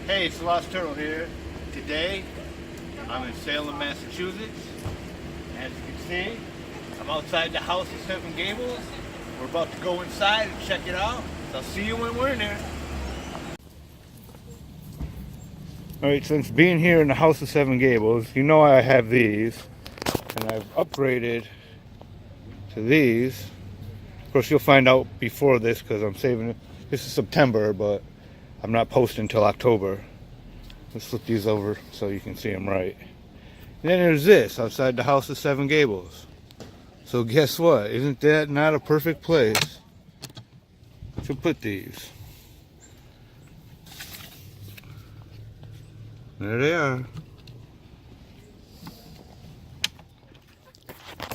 Hey, it's the Lost Turtle here. Today, I'm in Salem, Massachusetts. As you can see, I'm outside the House of Seven Gables. We're about to go inside and check it out. So I'll see you when we're in there. Alright, since being here in the House of Seven Gables, you know I have these. And I've upgraded to these. Of course, you'll find out before this because I'm saving it. This is September, but I'm not posting until October. Let's flip these over so you can see them right. And then there's this outside the House of Seven Gables. So guess what? Isn't that not a perfect place to put these? There they are.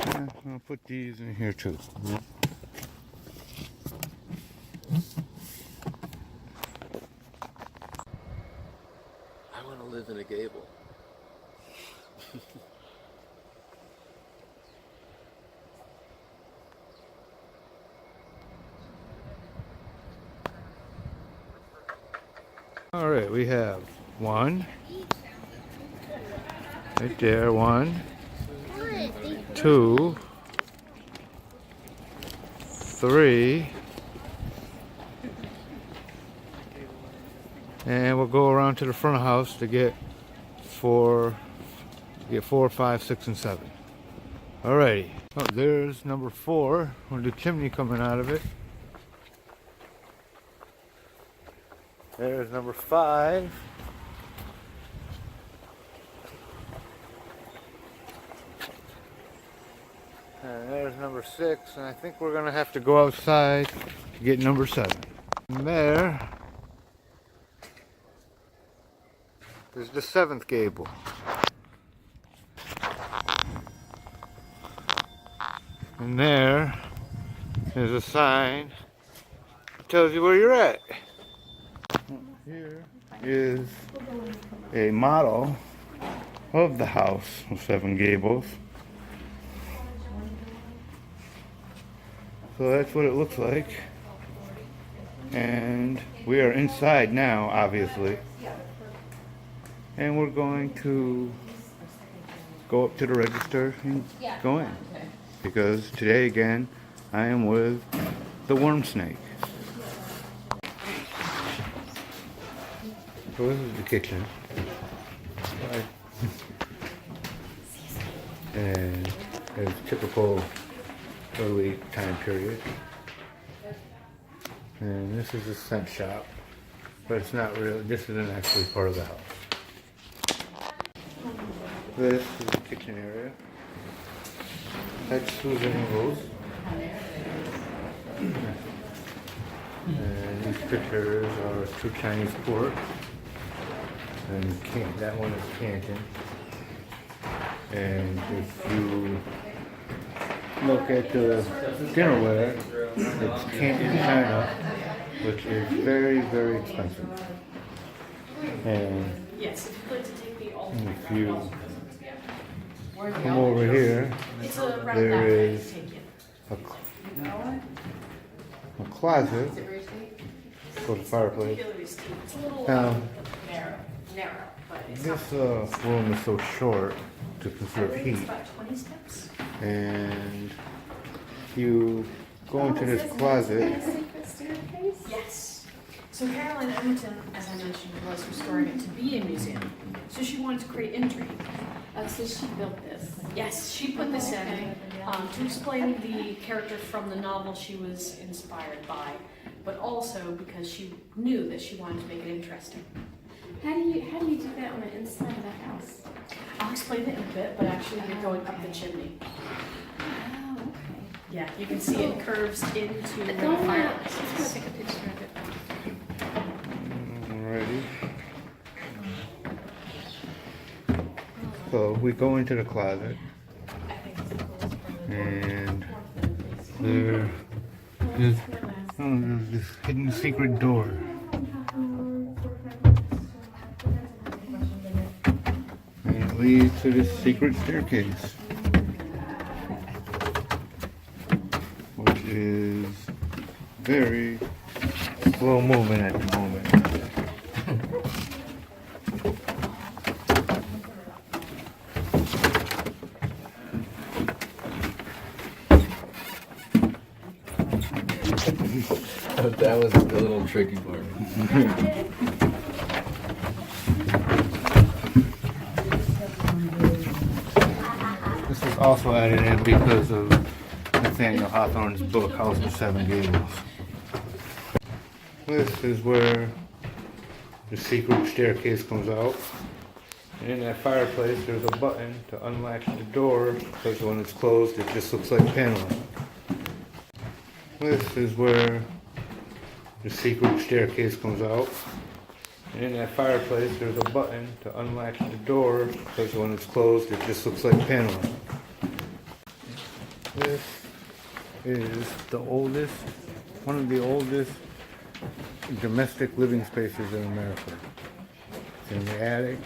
Yeah, I'll put these in here too. I want to live in a gable. All right, we have one right there, one, two, three, and we'll go around to the front of the house to get four, 5, 6, and 7. Alrighty. Oh, there's number 4 with the chimney coming out of it. There's number 5. And there's number 6, and I think we're gonna have to go outside to get number 7. And there's the 7th gable. And there is a sign that tells you where you're at. Here is a model of the House of Seven Gables. So that's what it looks like. And we are inside now, obviously. And we're going to go up to the register and go in. Because today, again, I am with the worm snake. So this is the kitchen. And it's typical early time period. And this is a scent shop. But it's not really, this isn't actually part of the house. This is the kitchen area. That's Susan Rose. And these pictures are 2 Chinese pork. And that one is Canton. And if you look at the dinnerware, it's Canton China, which is very, very expensive. And if you come over here, there is a closet for the fireplace. Now, this room is so short to conserve heat, and you go into this closet. Yes. So Caroline Edmonton, as I mentioned, was restoring it to be a museum. So she wanted to create intrigue. So she built this. Yes, she put this in to explain the character from the novel she was inspired by, but also because she knew that she wanted to make it interesting. How do you do that on the inside of the house? I'll explain it in a bit, but actually you're going up the chimney. Oh, okay. Yeah, you can see it curves into the Don't fire. I just want to take a picture of it. Alrighty. So we go into the closet, and there is there's this hidden secret door. And it leads to this secret staircase, which is very slow moving at the moment. tricky part. This was also added in because of Nathaniel Hawthorne's book, House of Seven Gables. This is where the secret staircase comes out. And in that fireplace, there's a button to unlatch the door, because when it's closed, it just looks like paneling. This is where the secret staircase comes out. And in that fireplace, there's a button to unlatch the door, because when it's closed, it just looks like paneling. This is the oldest, one of the oldest domestic living spaces in America. It's in the attic,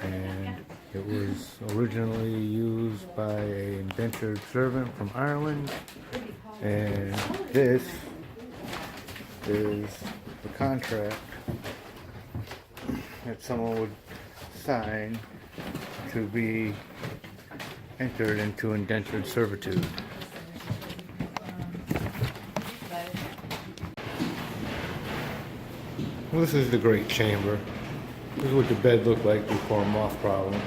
and it was originally used by an indentured servant from Ireland, and this is the contract that someone would sign to be entered into indentured servitude. Well, this is the great chamber. This is what the bed looked like before a moth problem.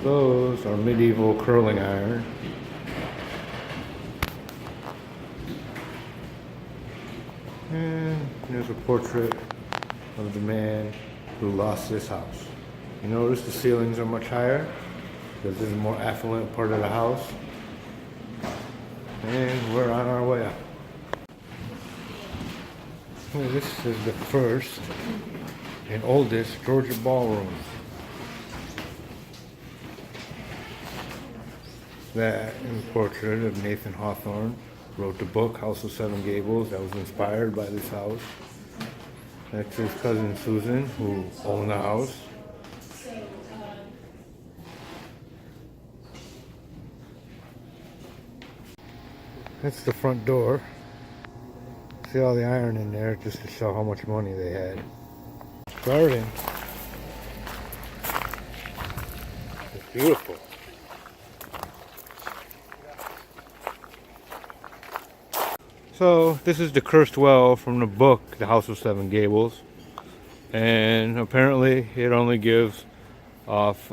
Those are medieval curling iron. And there's a portrait of the man who lost this house. You notice the ceilings are much higher because this is a more affluent part of the house. And we're on our way up. Well, this is the first and oldest Georgia ballroom. That is a portrait of Nathan Hawthorne. Wrote the book House of Seven Gables that was inspired by this house. That's his cousin Susan, who owned the house. That's the front door. See all the iron in there just to show how much money they had. Garden. It's beautiful. So this is the cursed well from the book, The House of Seven Gables. And apparently it only gives off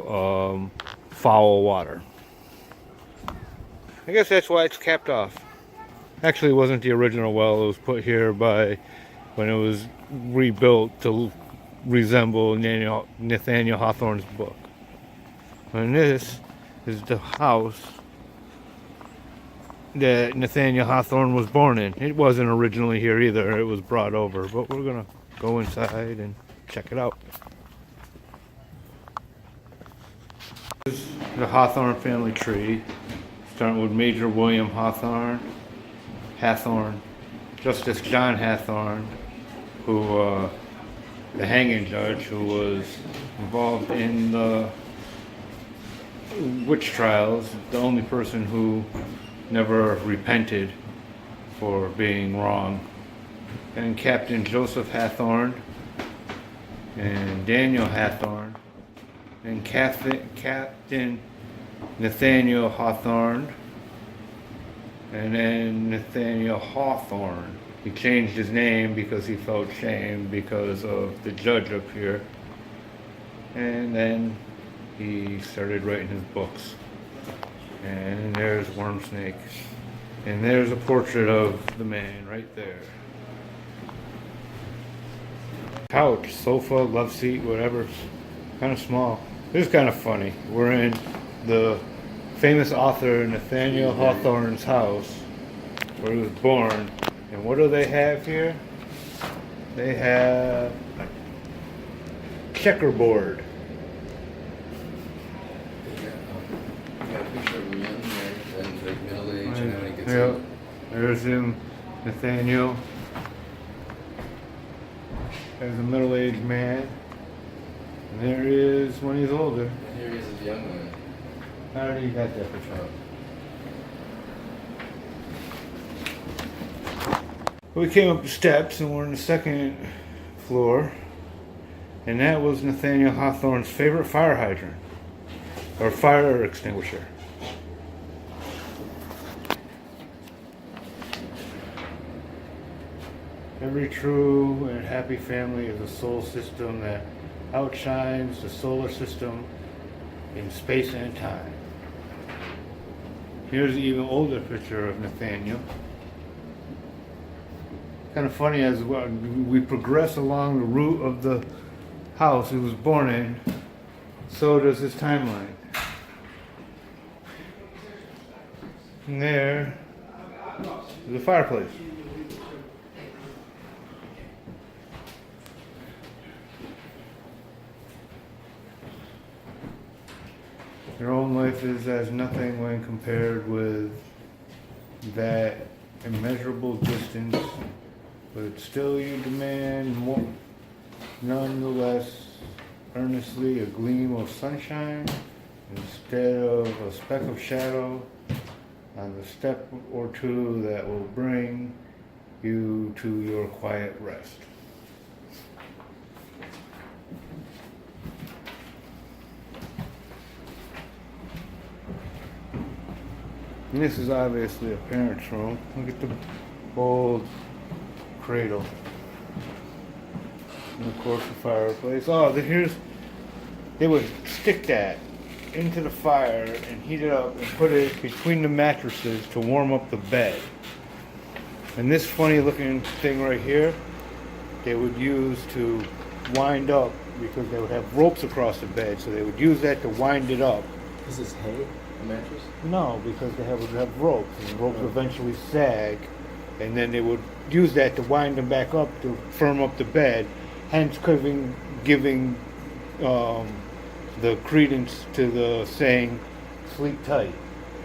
foul water. I guess that's why it's capped off. Actually, it wasn't the original well. It was put here by when it was rebuilt to resemble Nathaniel Hawthorne's book. And this is the house that Nathaniel Hawthorne was born in. It wasn't originally here either. It was brought over. But we're going to go inside and check it out. This is the Hawthorne family tree. Starting with Major William Hawthorne, Justice John Hawthorne, who the hanging judge who was involved in the witch trials, the only person who never repented for being wrong. And Captain Joseph Hawthorne, and Daniel Hawthorne, and Captain Nathaniel Hawthorne, and then Nathaniel Hawthorne. He changed his name because he felt shame because of the judge up here. And then he started writing his books. And there's Worm Snake. And there's a portrait of the man right there. Couch, sofa, love seat, whatever. Kind of small. This is kind of funny. We're in the famous author Nathaniel Hawthorne's house where he was born. And what do they have here? They have checkerboard. You got a picture of him young there, and like middle age, and when he gets Yep. old. There's him, Nathaniel, as a middle-aged man. And there he is when he's older. And here he is as a young man. How do you got that picture? We came up the steps and we're on the second floor, and that was Nathaniel Hawthorne's favorite fire hydrant, or fire extinguisher. Every true and happy family is a solar system that outshines the solar system in space and time. Here's an even older picture of Nathaniel. Kind of funny, as we progress along the route of the house he was born in, so does his timeline. And there is a fireplace. Your own life is as nothing when compared with that immeasurable distance, but still you demand more. Nonetheless, earnestly a gleam of sunshine instead of a speck of shadow on the step or two that will bring you to your quiet rest. And this is obviously a parent's room. Look at the old cradle. And of course the fireplace. Oh, they would stick that into the fire and heat it up and put it between the mattresses to warm up the bed. And this funny looking thing right here, they would use to wind up, because they would have ropes across the bed, so they would use that to wind it up. Is this hay, a mattress? No, because they would have ropes, and ropes eventually sag, and then they would use that to wind them back up to firm up the bed, hence giving the credence to the saying, sleep tight,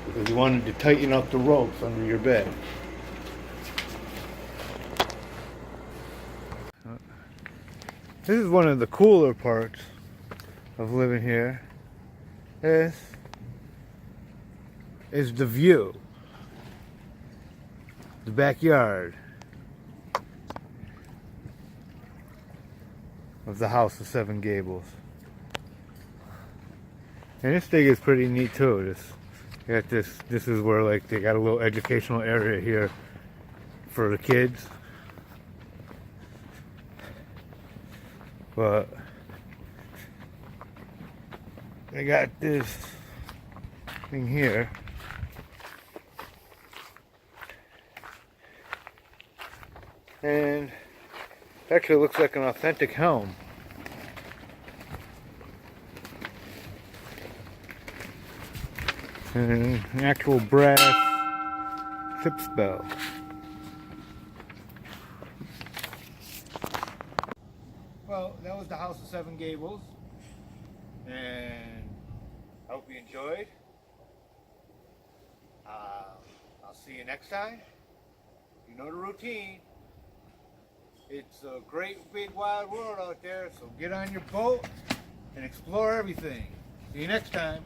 because you wanted to tighten up the ropes under your bed. This is one of the cooler parts of living here. This is the view. The backyard of the House of Seven Gables. And this thing is pretty neat too. This is where, like, they got a little educational area here for the kids. But they got this thing here. And it actually looks like an authentic helm. And an actual brass ship's bell. Well, that was the House of Seven Gables, and I hope you enjoyed. I'll see you next time. You know the routine. It's a great big wide world out there, so get on your boat and explore everything. See you next time.